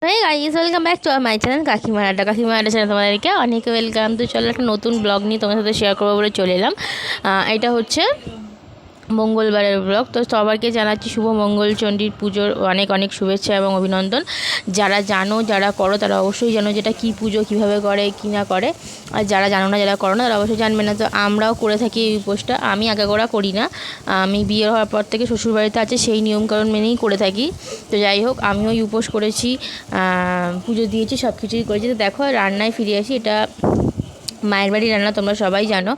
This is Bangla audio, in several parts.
Hey guys, welcome back to my channel কাকিমার আড্ডা। চ্যানেল তোমাদেরকে অনেক ওয়েলকাম। তো চলো একটা নতুন ব্লগ নিয়ে তোমার সাথে শেয়ার করবো বলে চলে এলাম। এটা হচ্ছে মঙ্গলবারের ব্লগ। তো সবাইকে জানাচ্ছি শুভ মঙ্গলচণ্ডীর পুজোর অনেক অনেক শুভেচ্ছা এবং অভিনন্দন। যারা জানো, যারা করো তারা অবশ্যই জানো যেটা কী পুজো, কীভাবে করে কী না করে। আর যারা জানো না, যারা করো না তারা অবশ্যই জানবে না। তো আমরাও করে থাকি এই উপোসটা। আমি আগাগোড়া করি না, আমি বিয়ে হওয়ার পর থেকে শ্বশুরবাড়িতে আছে সেই নিয়মকানুন মেনেই করে থাকি। তো যাই হোক, আমিও ওই উপোস করেছি, পুজো দিয়েছি, সব কিছুই করেছি। তো দেখো রান্নায় ফিরে আসি। এটা মায়ের বাড়ির রান্না, তোমরা সবাই জানো।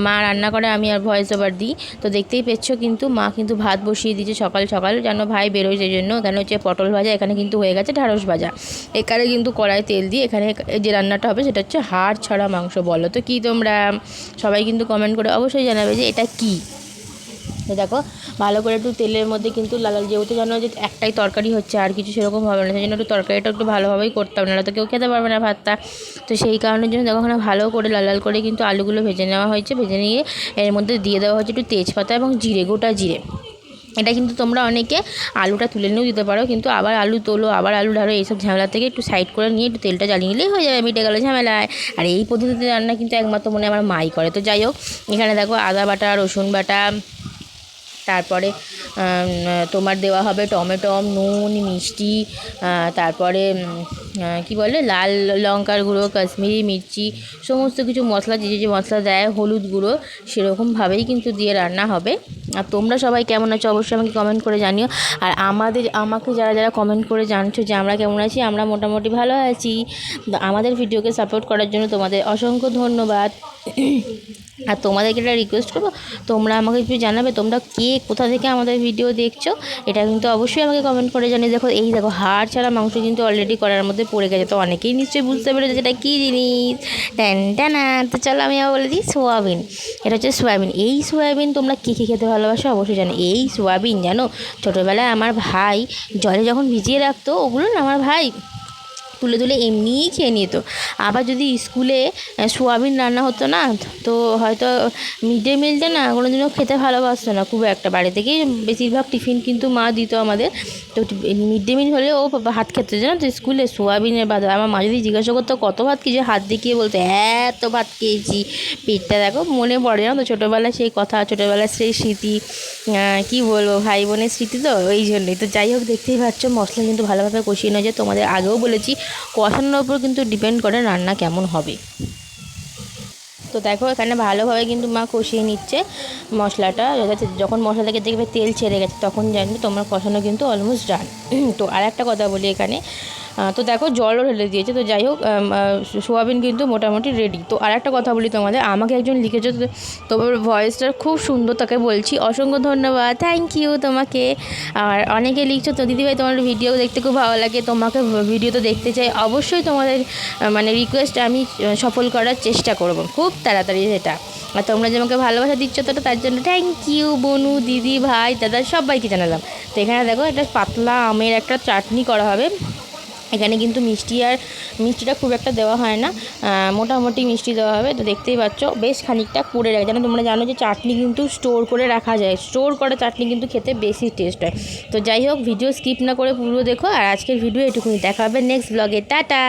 মা রান্না করে, আমি আর ভয়েস ওভার দিই। তো দেখতেই পেয়েছ কিন্তু মা কিন্তু ভাত বসিয়ে দিয়েছে সকাল সকাল, যেন ভাই বেরোয় সেই জন্য। এখানে হচ্ছে পটল ভাজা, এখানে কিন্তু হয়ে গেছে ঢ্যাঁড়স ভাজা। এখানে কিন্তু কড়াই তেল দিয়ে এখানে যে রান্নাটা হবে সেটা হচ্ছে হাড় ছাড়া মাংস। বলো তো কী তোমরা? সবাই কিন্তু কমেন্ট করে অবশ্যই জানাবে যে এটা কী। তো দেখো ভালো করে একটু তেলের মধ্যে কিন্তু লাল, যেহেতু জানো যে একটাই তরকারি হচ্ছে, আর কিছু সেরকম হবে না, সেই জন্য একটু তরকারিটা একটু ভালোভাবেই করতে হবে, নাহলে তো কেউ খেতে পারবে না ভাতটা। তো সেই কারণের জন্য দেখো ওখানে ভালো করে লাল লাল করে কিন্তু আলুগুলো ভেজে নেওয়া হয়েছে। ভেজে নিয়ে এর মধ্যে দিয়ে দেওয়া হচ্ছে একটু তেজপাতা এবং জিরে, গোটা জিরে। এটা কিন্তু তোমরা অনেকে আলুটা তুলে নিয়েও দিতে পারো, কিন্তু আবার আলু তোলো, আবার আলু ঢালো, এইসব ঝামেলা থেকে একটু সাইড করে নিয়ে একটু তেলটা জ্বালিয়ে নিলেই হয়ে যাবে, মিটে গেলো ঝামেলায়। আর এই পদ্ধতিতে রান্না কিন্তু একমাত্র মনে আমার মাই করে। তো যাই হোক, এখানে দেখো আদা বাটা, রসুন বাটা, তারপরে তোমার দেওয়া হবে টমেটো, নুন, মিষ্টি, তারপরে কি বলে লাল লঙ্কার গুঁড়ো, কাশ্মীরি মির্চি, সমস্ত কিছু মশলা, যে যে মশলা দেয়, হলুদ গুঁড়ো, সেরকমভাবেই কিন্তু দিয়ে রান্না হবে। আর তোমরা সবাই কেমন আছো অবশ্যই আমাকে কমেন্ট করে জানিও। আর আমাকে যারা যারা কমেন্ট করে জানছো যে আমরা কেমন আছি, আমরা মোটামুটি ভালো আছি। আমাদের ভিডিওকে সাপোর্ট করার জন্য তোমাদের অসংখ্য ধন্যবাদ। আর তোমাদেরকে একটা রিকোয়েস্ট করবো, তোমরা আমাকে একটু জানাবে তোমরা কে কোথা থেকে আমাদের ভিডিও দেখছো, এটা কিন্তু অবশ্যই আমাকে কমেন্ট করে জানিয়ে। দেখো এই দেখো হাড় ছাড়া মাংস কিন্তু অলরেডি করার মধ্যে পড়ে গেছে। তো অনেকেই নিশ্চয়ই বুঝতে পেরেছে যেটা কী জিনিস। টানা। তো চলো আমি আবার বলে দিই সোয়াবিন। এটা হচ্ছে সোয়াবিন। এই সোয়াবিন তোমরা কী কী খেতে ভালোবাসো অবশ্যই জানো। এই সোয়াবিন জানো ছোটোবেলায় আমার ভাই জলে যখন ভিজিয়ে রাখতো, ওগুলো না আমার ভাই তুলে তুলে এমনিই খেয়ে নিত। আবার যদি স্কুলে সোয়াবিন রান্না হতো না, তো হয়তো মিড ডে মিলটা না কোনো দিনও খেতে ভালোবাসতো না খুব একটা। বাড়ি থেকেই বেশিরভাগ টিফিন কিন্তু মা দিত আমাদের। তো মিড ডে মিল হলে ও ভাত খেতে জানো তো স্কুলে সোয়াবিনের ভাত। আমার মা যদি জিজ্ঞাসা করতো কত ভাত খেয়েছি, হাত দেখিয়ে বলতো এত ভাত খেয়েছি। পেটটা দেখো মনে পড়ে না তো ছোটোবেলায় সেই কথা, ছোটোবেলার সেই স্মৃতি, কী বলবো, ভাই বোনের স্মৃতি। তো এই জন্যই। তো যাই হোক, দেখতেই পাচ্ছ মশলা কিন্তু ভালোভাবে কষিয়ে নেওয়া যায়। তোমাদের আগেও বলেছি কষানোর উপর কিন্তু ডিপেন্ড করে রান্না কেমন হবে। তো দেখো এখানে ভালোভাবে কিন্তু মা কষিয়ে নিচ্ছে মশলাটা। যখন মশলা থেকে দেখবে তেল ছেড়ে গেছে তখন জানবে তোমার কষানো কিন্তু অলমোস্ট ডান। তো আর একটা কথা বলি এখানে, তো দেখো জলও ঢেলে দিয়েছে। তো যাই হোক, সোয়াবিন কিন্তু মোটামুটি রেডি। তো আর একটা কথা বলি তোমাদের, আমাকে একজন লিখেছে, তোমার ভয়েসটা খুব সুন্দর, তাকে বলছি অসংখ্য ধন্যবাদ, থ্যাংক ইউ তোমাকে। আর অনেকে লিখছো তো দিদিভাই তোমার ভিডিও দেখতে খুব ভালো লাগে, তোমাকে ভিডিও তো দেখতে চাই। অবশ্যই তোমাদের মানে রিকোয়েস্ট আমি সফল করার চেষ্টা করব খুব তাড়াতাড়ি সেটা। আর তোমরা যে আমাকে ভালোবাসা দিচ্ছ তো তার জন্য থ্যাংক ইউ বনু, দিদি, ভাই, দাদা সবাইকে জানালাম। তো এখানে দেখো একটা পাতলা আমের একটা চাটনি করা হবে। এখানে কিন্তু মিষ্টিটা খুব একটা দেওয়া হয় না, মোটামুটি মিষ্টি দেওয়া হবে। তো দেখতেই পাচ্ছ বেশ খানিকটা করে রাখা যায়। তোমরা জানো যে চাটনি কিন্তু স্টোর করে রাখা যায়, স্টোর করা চাটনি কিন্তু খেতে বেশি টেস্ট হয়। তো যাই হোক, ভিডিও স্কিপ না করে পুরো দেখো। আর আজকের ভিডিও এটুকুনি, দেখা হবে নেক্সট ব্লগে। টাটা।